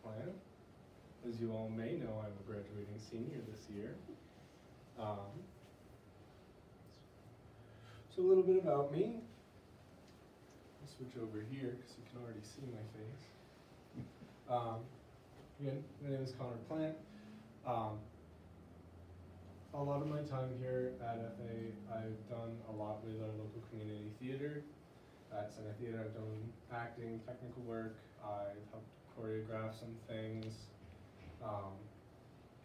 Plant. As you all may know, I'm a graduating senior this year. So a little bit about me. I'll switch over here because you can already see my face. Again, my name is Connor Plant. A lot of my time here at FA, I've done a lot with our local community theater. At Center Theater, I've done acting, technical work. I've helped choreograph some things.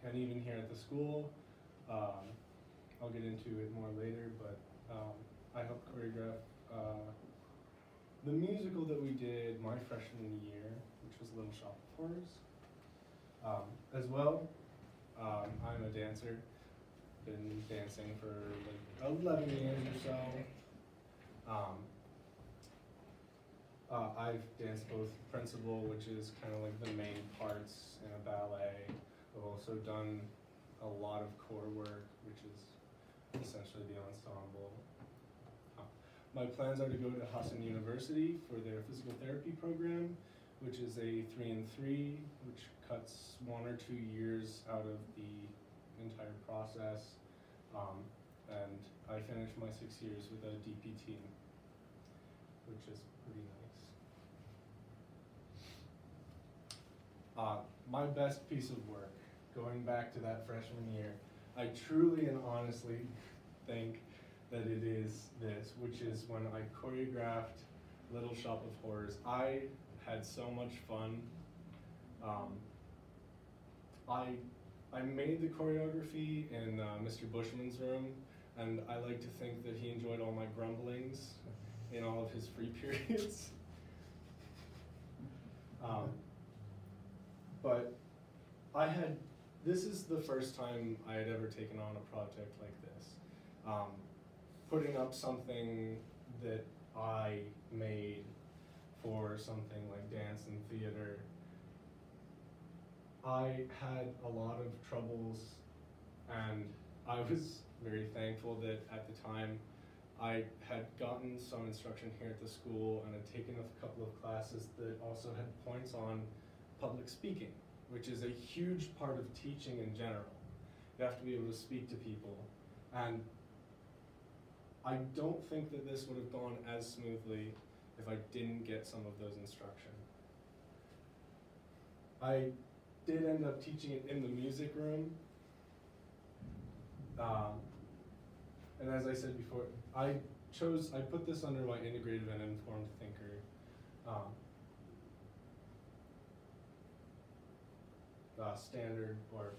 And even here at the school, I'll get into it more later, but I helped choreograph the musical that we did my freshman year, which was Little Shop of Horrors. As well, I'm a dancer. Been dancing for like 11 years or so. I've danced both principal, which is kind of like the main parts in a ballet. I've also done a lot of core work, which is essentially the ensemble. My plans are to go to Hassan University for their physical therapy program, which is a 3-in-3, which cuts 1 or 2 years out of the entire process. And I finished my 6 years with a DPT, which is pretty nice. My best piece of work, going back to that freshman year, I truly and honestly think that it is this, which is when I choreographed Little Shop of Horrors. I had so much fun. I made the choreography in Mr. Bushman's room, and I like to think that he enjoyed all my grumblings in all of his free periods. But this is the first time I had ever taken on a project like this. Putting up something that I made for something like dance and theater, I had a lot of troubles, and I was very thankful that at the time I had gotten some instruction here at the school and had taken a couple of classes that also had points on public speaking, which is a huge part of teaching in general. You have to be able to speak to people. And I don't think that this would have gone as smoothly if I didn't get some of those instruction. I did end up teaching it in the music room. And as I said before, I put this under my integrative and informed thinker. Standard, or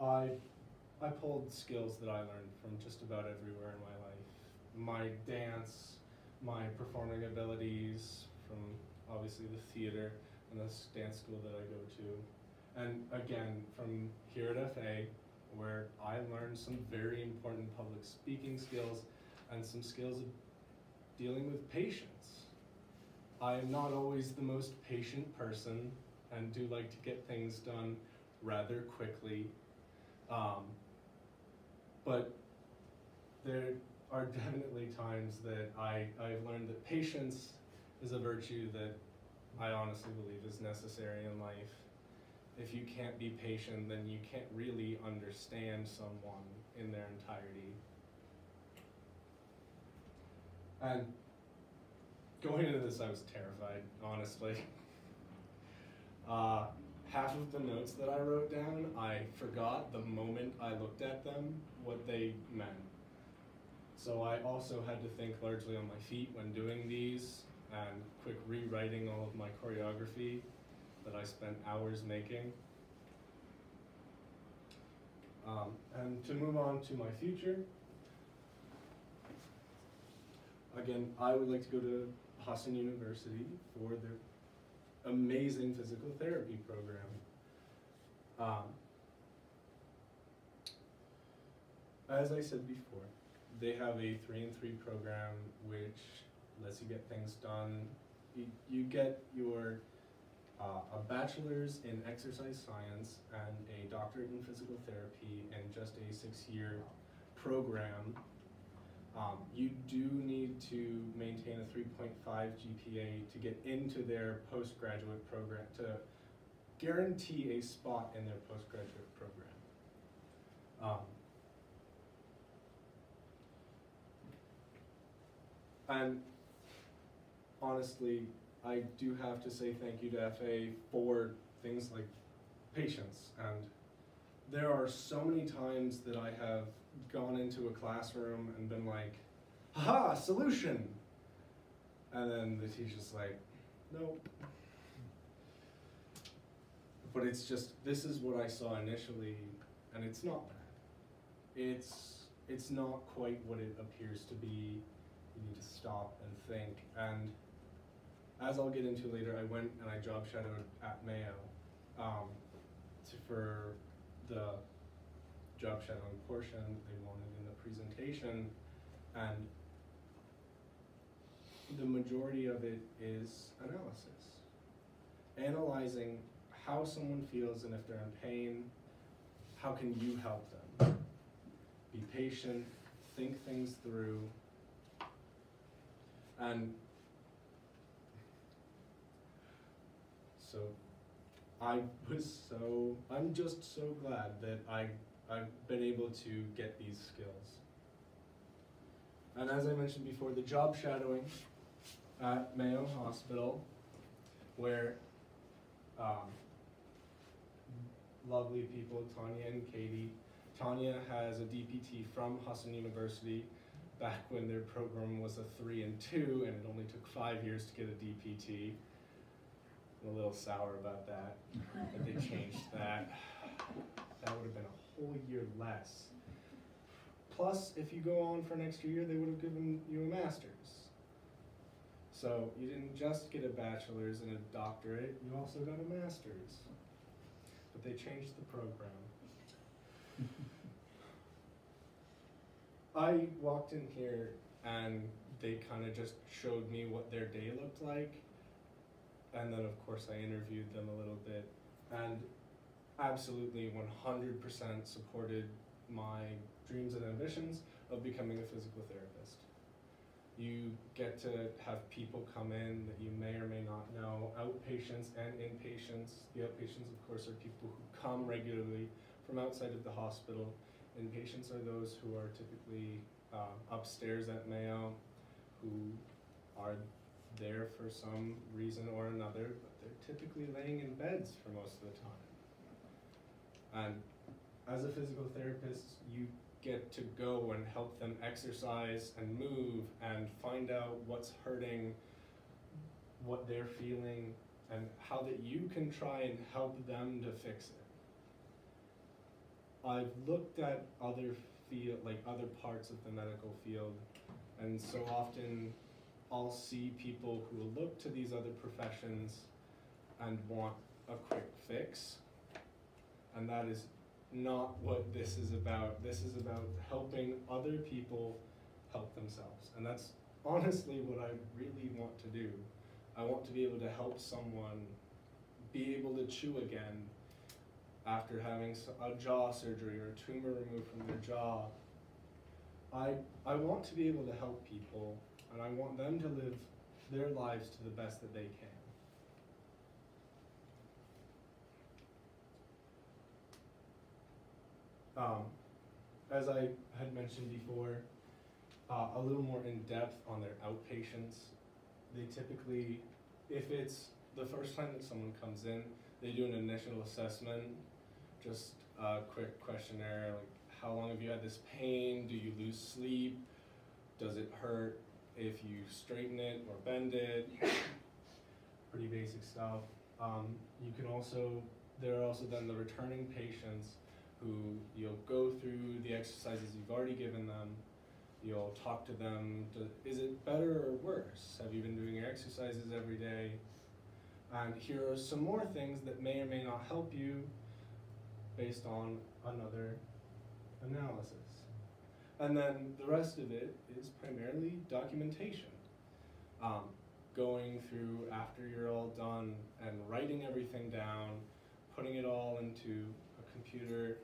I pulled skills that I learned from just about everywhere in my life. My dance, my performing abilities from obviously the theater and this dance school that I go to. And again, from here at FA, where I learned some very important public speaking skills and some skills of dealing with patience. I am not always the most patient person and do like to get things done rather quickly. But there are definitely times that I've learned that patience is a virtue that I honestly believe is necessary in life. If you can't be patient, then you can't really understand someone in their entirety. And going into this, I was terrified, honestly. Half of the notes that I wrote down, I forgot the moment I looked at them what they meant. So I also had to think largely on my feet when doing these, and quick rewriting all of my choreography that I spent hours making. And to move on to my future, again, I would like to go to Hassan University for their amazing physical therapy program. As I said before, they have a 3-in-3 program which lets you get things done. You get your a bachelor's in exercise science and a doctorate in physical therapy in just a 6-year program. You do need to maintain a 3.5 GPA to get into their postgraduate program, to guarantee a spot in their postgraduate program. And honestly, I do have to say thank you to FA for things like patience. And there are so many times that I have gone into a classroom and been like, haha, solution! And then the teacher's like, nope. But it's just, this is what I saw initially, and it's not that. It's not quite what it appears to be. You need to stop and think. And as I'll get into later, I went and I job shadowed at Mayo for the job shadowing portion they wanted in the presentation, and the majority of it is analysis. Analyzing how someone feels, and if they're in pain, how can you help them? Be patient, think things through, and so I'm just so glad that I've been able to get these skills. And as I mentioned before, the job shadowing at Mayo Hospital, where lovely people, Tanya and Katie. Tanya has a DPT from Hassan University back when their program was a 3 and 2, and it only took 5 years to get a DPT. I'm a little sour about that, but they changed that. That would have been a whole year less. Plus, if you go on for an extra year, they would have given you a master's. So you didn't just get a bachelor's and a doctorate, you also got a master's. But they changed the program. I walked in here and they kind of just showed me what their day looked like. And then of course I interviewed them a little bit, and absolutely 100% supported my dreams and ambitions of becoming a physical therapist. You get to have people come in that you may or may not know, outpatients and inpatients. The outpatients, of course, are people who come regularly from outside of the hospital. Inpatients are those who are typically upstairs at Mayo, who are there for some reason or another, but they're typically laying in beds for most of the time. And as a physical therapist, you get to go and help them exercise and move and find out what's hurting, what they're feeling, and how that you can try and help them to fix it. I've looked at other parts of the medical field, and so often I'll see people who look to these other professions and want a quick fix, and that is not what this is about. This is about helping other people help themselves, and that's honestly what I really want to do. I want to be able to help someone be able to chew again after having a jaw surgery or a tumor removed from their jaw. I want to be able to help people, and I want them to live their lives to the best that they can. As I had mentioned before, a little more in depth on their outpatients. They typically, if it's the first time that someone comes in, they do an initial assessment, just a quick questionnaire, like how long have you had this pain? Do you lose sleep? Does it hurt if you straighten it or bend it? Pretty basic stuff. You can also, there are also then the returning patients who you'll go through the exercises you've already given them. You'll talk to them, is it better or worse? Have you been doing your exercises every day? And here are some more things that may or may not help you based on another analysis. And then the rest of it is primarily documentation. Going through after you're all done and writing everything down, putting it all into a computer,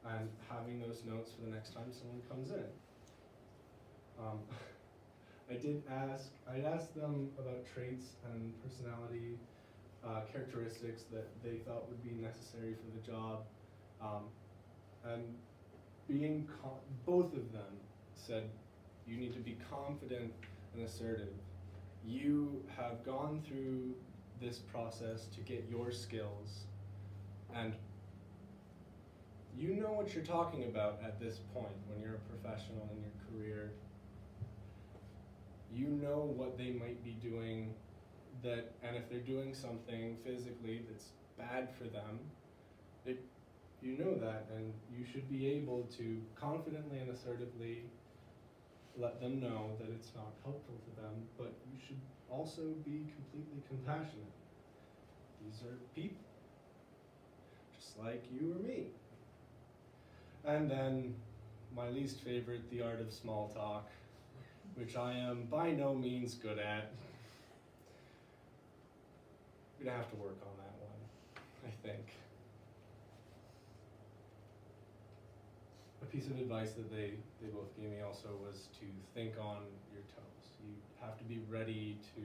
and having those notes for the next time someone comes in. I'd asked them about traits and personality characteristics that they thought would be necessary for the job. And both of them said, you need to be confident and assertive. You have gone through this process to get your skills, and you know what you're talking about at this point when you're a professional in your career. You know what they might be doing and if they're doing something physically that's bad for them, you know that, and you should be able to confidently and assertively let them know that it's not helpful to them, but you should also be completely compassionate. These are people, just like you or me. And then my least favorite, the art of small talk, which I am by no means good at. We're gonna have to work on that one, I think. A piece of advice that they both gave me also was to think on your toes. You have to be ready to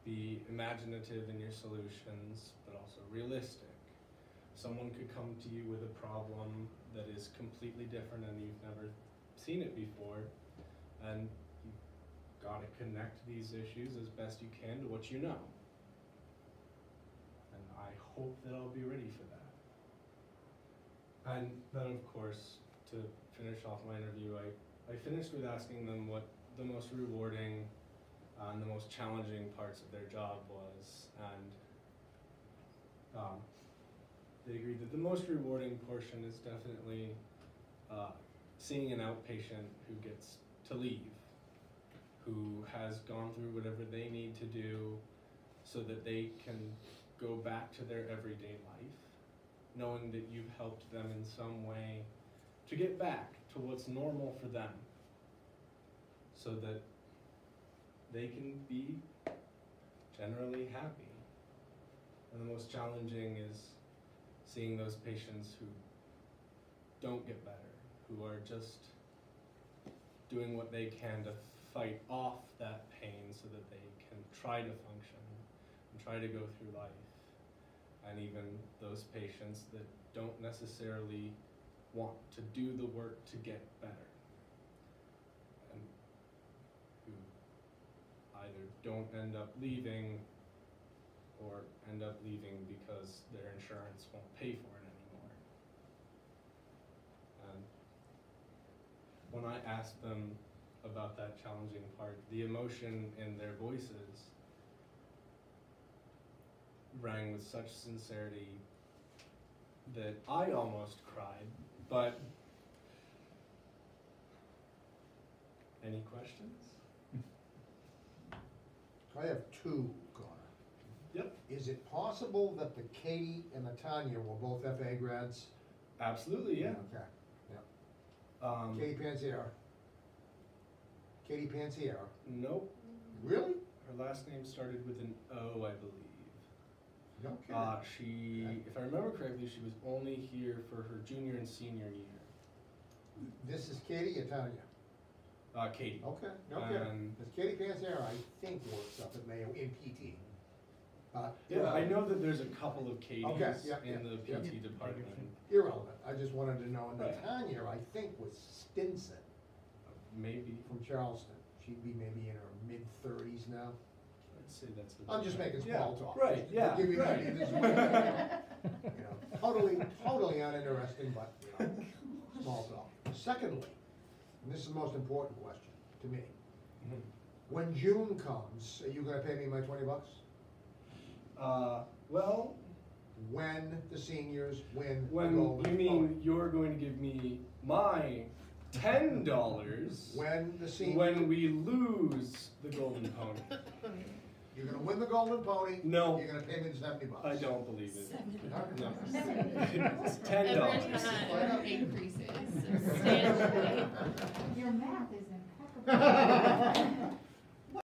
be imaginative in your solutions, but also realistic. Someone could come to you with a problem that is completely different and you've never seen it before, and you've got to connect these issues as best you can to what you know. And I hope that I'll be ready for that. And then, of course, to finish off my interview, I finished with asking them what the most rewarding and the most challenging parts of their job was, and they agreed that the most rewarding portion is definitely seeing an outpatient who gets to leave, who has gone through whatever they need to do so that they can go back to their everyday life, knowing that you've helped them in some way to get back to what's normal for them, so that they can be generally happy. And the most challenging is seeing those patients who don't get better, who are just doing what they can to fight off that pain so that they can try to function and try to go through life. And even those patients that don't necessarily want to do the work to get better, and who either don't end up leaving or end up leaving because their insurance won't pay for it anymore. And when I asked them about that challenging part, the emotion in their voices rang with such sincerity that I almost cried. But any questions? I have two, Connor. Yep. Is it possible that the Katie and the Tanya were both FA grads? Absolutely, yeah. Okay, yeah. Katie Pansiera. Katie Pansiera. Nope. Really? Her last name started with an O, I believe. No kidding. She, if I remember correctly, she was only here for her junior and senior year. This is Katie or Tanya? Katie. Okay, no kidding. Because Katie Pansiera, I think, works up at Mayo in PT. Yeah, I know that there's a couple of Katies in the yeah. PT department. Irrelevant. I just wanted to know. And Right. Tanya, I think, was Stinson Maybe. from Charleston. She'd be maybe in her mid-30s now. I'd say that's the. I'm just making small talk. Right, Just to yeah, give you an right. idea, this is what, you know, totally uninteresting, but, you know, small talk. Secondly, and this is the most important question to me, Mhm. when June comes, are you gonna pay me my $20? Well, When the seniors win the when Golden you mean Pony. you're going to give me my $10 When the seniors, when we lose the Golden Pony. you're gonna win the Golden Pony. No. You're gonna pay me the $70. I don't believe it. No. It's Every $10. time increases substantially. Your math is impeccable.